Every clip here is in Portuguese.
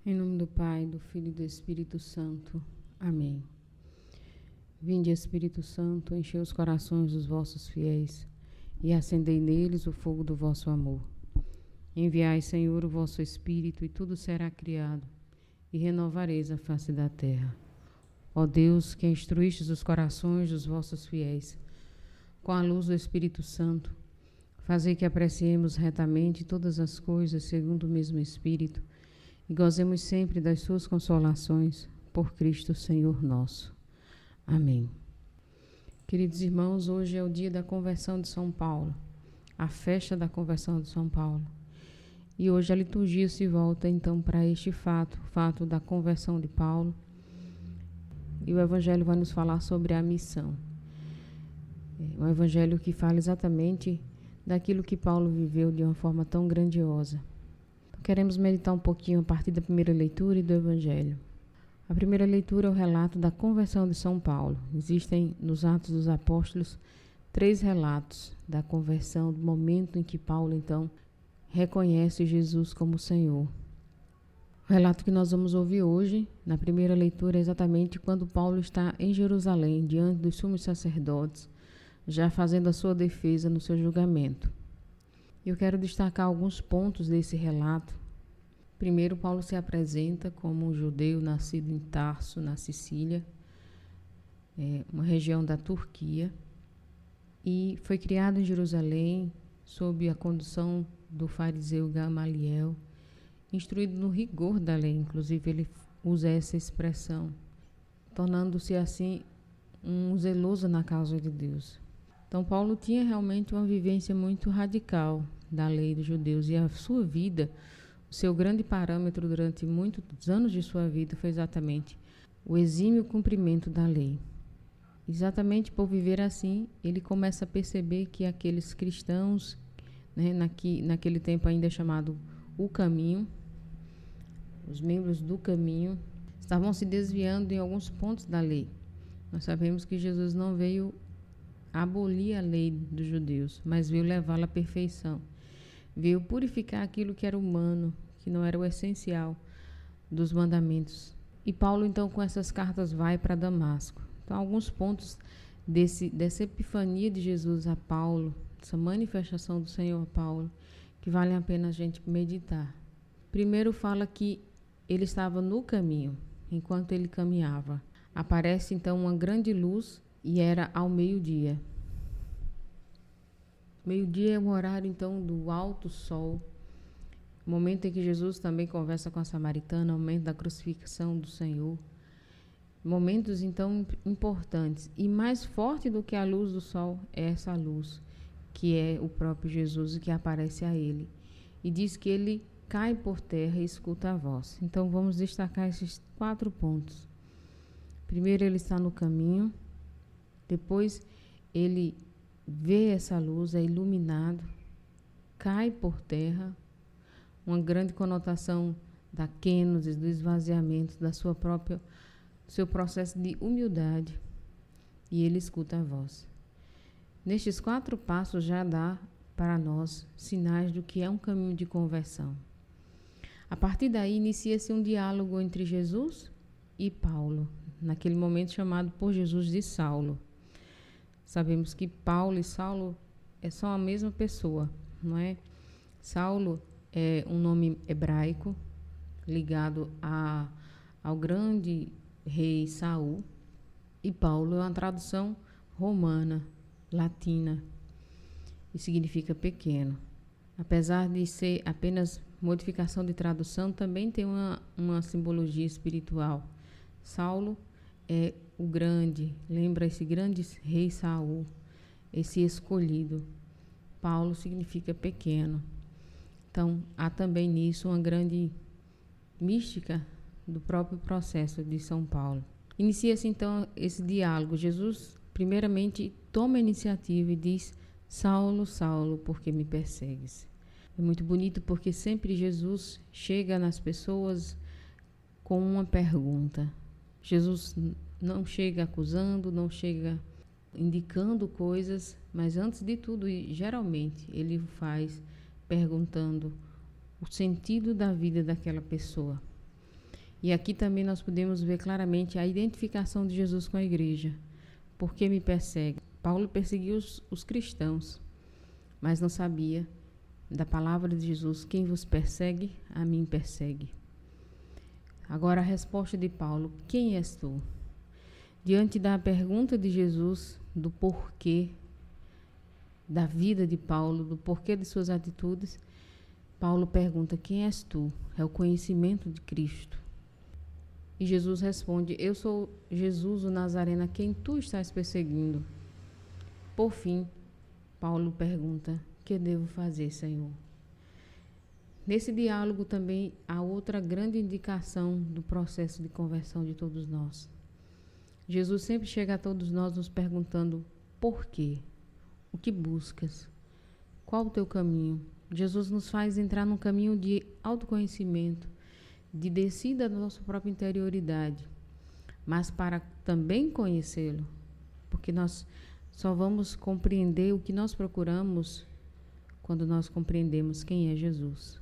Em nome do Pai, do Filho e do Espírito Santo. Amém. Vinde, Espírito Santo, enchei os corações dos vossos fiéis e acendei neles o fogo do vosso amor. Enviai, Senhor, o vosso Espírito, e tudo será criado, e renovareis a face da terra. Ó Deus, que instruístes os corações dos vossos fiéis, com a luz do Espírito Santo, fazei que apreciemos retamente todas as coisas segundo o mesmo Espírito, e gozemos sempre das suas consolações, por Cristo Senhor nosso. Amém. Queridos irmãos, hoje é o dia da conversão de São Paulo, a festa da conversão de São Paulo. E hoje a liturgia se volta então para este fato, o fato da conversão de Paulo. E o Evangelho vai nos falar sobre a missão. Um Evangelho que fala exatamente daquilo que Paulo viveu de uma forma tão grandiosa. Queremos meditar um pouquinho a partir da primeira leitura e do Evangelho. A primeira leitura é o relato da conversão de São Paulo. Existem nos Atos dos Apóstolos 3 relatos da conversão, do momento em que Paulo, então, reconhece Jesus como Senhor. O relato que nós vamos ouvir hoje, na primeira leitura, é exatamente quando Paulo está em Jerusalém, diante dos sumos sacerdotes, já fazendo a sua defesa no seu julgamento. Eu quero destacar alguns pontos desse relato. Primeiro, Paulo se apresenta como um judeu nascido em Tarso, na Sicília, uma região da Turquia, e foi criado em Jerusalém sob a condução do fariseu Gamaliel, instruído no rigor da lei. Inclusive ele usa essa expressão, tornando-se assim um zeloso na causa de Deus. Então Paulo tinha realmente uma vivência muito radical da lei dos judeus, e a sua vida, o seu grande parâmetro durante muitos anos de sua vida foi exatamente o exímio cumprimento da lei. Exatamente por viver assim, ele começa a perceber que aqueles cristãos, naquele tempo ainda chamado o caminho, os membros do caminho, estavam se desviando em alguns pontos da lei. Nós sabemos que Jesus não veio abolir a lei dos judeus, mas veio levá-la à perfeição. Veio purificar aquilo que era humano, que não era o essencial dos mandamentos. E Paulo, então, com essas cartas, vai para Damasco. Então, alguns pontos dessa epifania de Jesus a Paulo, essa manifestação do Senhor a Paulo, que vale a pena a gente meditar. Primeiro, fala que ele estava no caminho, enquanto ele caminhava. Aparece, então, uma grande luz, e era ao meio-dia. Meio-dia é o horário, então, do alto sol, o momento em que Jesus também conversa com a samaritana, o momento da crucificação do Senhor. Momentos, então, importantes. E mais forte do que a luz do sol é essa luz, que é o próprio Jesus, que aparece a ele. E diz que ele cai por terra e escuta a voz. Então, vamos destacar esses 4 pontos. Primeiro, ele está no caminho. Depois, ele vê essa luz, é iluminado, cai por terra, uma grande conotação da kênose, do esvaziamento, do seu processo de humildade, e ele escuta a voz. Nestes 4 passos já dá para nós sinais do que é um caminho de conversão. A partir daí, inicia-se um diálogo entre Jesus e Paulo, naquele momento chamado por Jesus de Saulo. Sabemos que Paulo e Saulo são a mesma pessoa, não é? Saulo é um nome hebraico ligado ao grande rei Saul, e Paulo é uma tradução romana, latina, e significa pequeno. Apesar de ser apenas modificação de tradução, também tem uma simbologia espiritual. Saulo é o grande, lembra esse grande rei Saul, esse escolhido. Paulo significa pequeno. Então, há também nisso uma grande mística do próprio processo de São Paulo. Inicia-se então esse diálogo. Jesus, primeiramente, toma a iniciativa e diz: Saulo, Saulo, por que me persegues? É muito bonito porque sempre Jesus chega nas pessoas com uma pergunta. Jesus não chega acusando, não chega indicando coisas, mas antes de tudo, geralmente, ele faz perguntando o sentido da vida daquela pessoa. E aqui também nós podemos ver claramente a identificação de Jesus com a igreja. Por que me persegue? Paulo perseguiu os cristãos, mas não sabia da palavra de Jesus: quem vos persegue, a mim persegue. Agora a resposta de Paulo: quem és tu? Diante da pergunta de Jesus, do porquê da vida de Paulo, do porquê de suas atitudes, Paulo pergunta: quem és tu? É o conhecimento de Cristo. E Jesus responde: eu sou Jesus o Nazareno, a quem tu estás perseguindo. Por fim, Paulo pergunta: que devo fazer, Senhor? Nesse diálogo também há outra grande indicação do processo de conversão de todos nós. Jesus sempre chega a todos nós nos perguntando: por quê? O que buscas? Qual o teu caminho? Jesus nos faz entrar num caminho de autoconhecimento, de descida da nossa própria interioridade, mas para também conhecê-lo, porque nós só vamos compreender o que nós procuramos quando nós compreendemos quem é Jesus.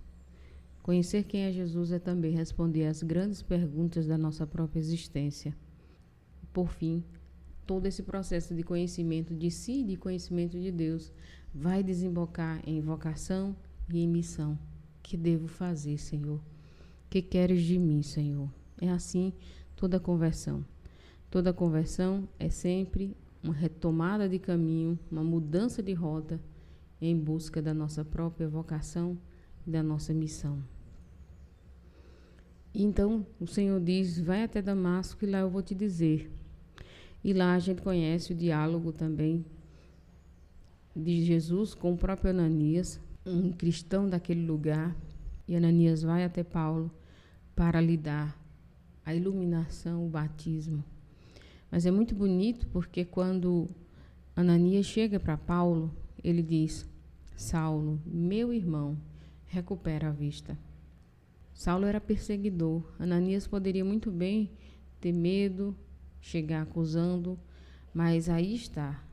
Conhecer quem é Jesus é também responder às grandes perguntas da nossa própria existência. Por fim, todo esse processo de conhecimento de si e de conhecimento de Deus vai desembocar em vocação e em missão. Que devo fazer, Senhor? Que queres de mim, Senhor? É assim toda conversão. Toda conversão é sempre uma retomada de caminho, uma mudança de rota em busca da nossa própria vocação e da nossa missão. E então o Senhor diz: vai até Damasco e lá eu vou te dizer. E lá a gente conhece o diálogo também de Jesus com o próprio Ananias, um cristão daquele lugar. E Ananias vai até Paulo para lhe dar a iluminação, o batismo. Mas é muito bonito porque quando Ananias chega para Paulo, ele diz: Saulo, meu irmão, recupera a vista. Saulo era perseguidor. Ananias poderia muito bem ter medo, chegar acusando, mas aí está.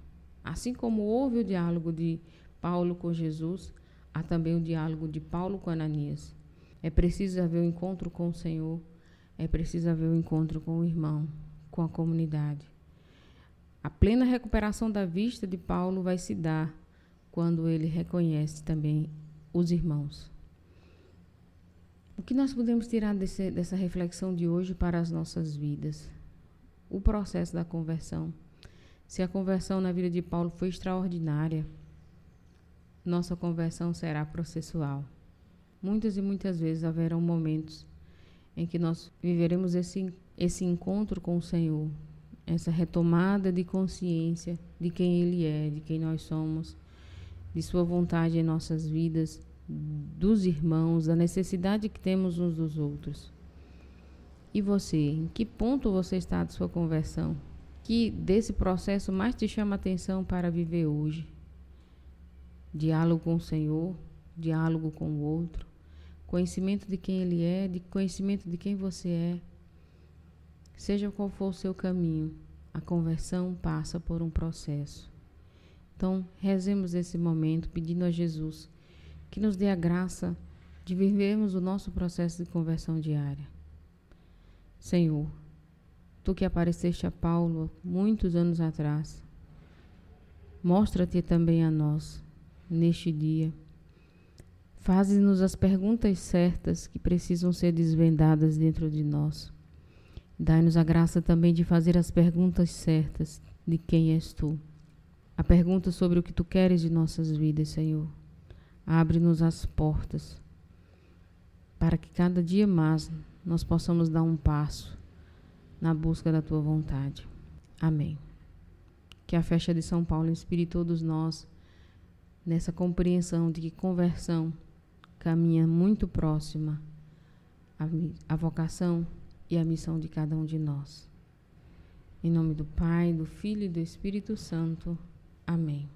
Assim como houve o diálogo de Paulo com Jesus, há também o diálogo de Paulo com Ananias. É preciso haver o encontro com o Senhor, é preciso haver o encontro com o irmão, com a comunidade. A plena recuperação da vista de Paulo vai se dar quando ele reconhece também os irmãos. O que nós podemos tirar dessa reflexão de hoje para as nossas vidas? O processo da conversão. Se a conversão na vida de Paulo foi extraordinária, nossa conversão será processual. Muitas e muitas vezes haverão momentos em que nós viveremos esse encontro com o Senhor, essa retomada de consciência de quem Ele é, de quem nós somos, de sua vontade em nossas vidas, dos irmãos, da necessidade que temos uns dos outros. E você, em que ponto você está de sua conversão? Que desse processo mais te chama a atenção para viver hoje? Diálogo com o Senhor, diálogo com o outro, conhecimento de quem Ele é, de conhecimento de quem você é. Seja qual for o seu caminho, a conversão passa por um processo. Então, rezemos esse momento pedindo a Jesus que nos dê a graça de vivermos o nosso processo de conversão diária. Senhor, Tu que apareceste a Paulo muitos anos atrás, mostra-te também a nós neste dia. Faze-nos as perguntas certas que precisam ser desvendadas dentro de nós. Dai-nos a graça também de fazer as perguntas certas de quem és Tu. A pergunta sobre o que Tu queres de nossas vidas, Senhor. Abre-nos as portas para que cada dia mais nós possamos dar um passo na busca da Tua vontade. Amém. Que a festa de São Paulo inspire todos nós nessa compreensão de que conversão caminha muito próxima à vocação e à missão de cada um de nós. Em nome do Pai, do Filho e do Espírito Santo. Amém.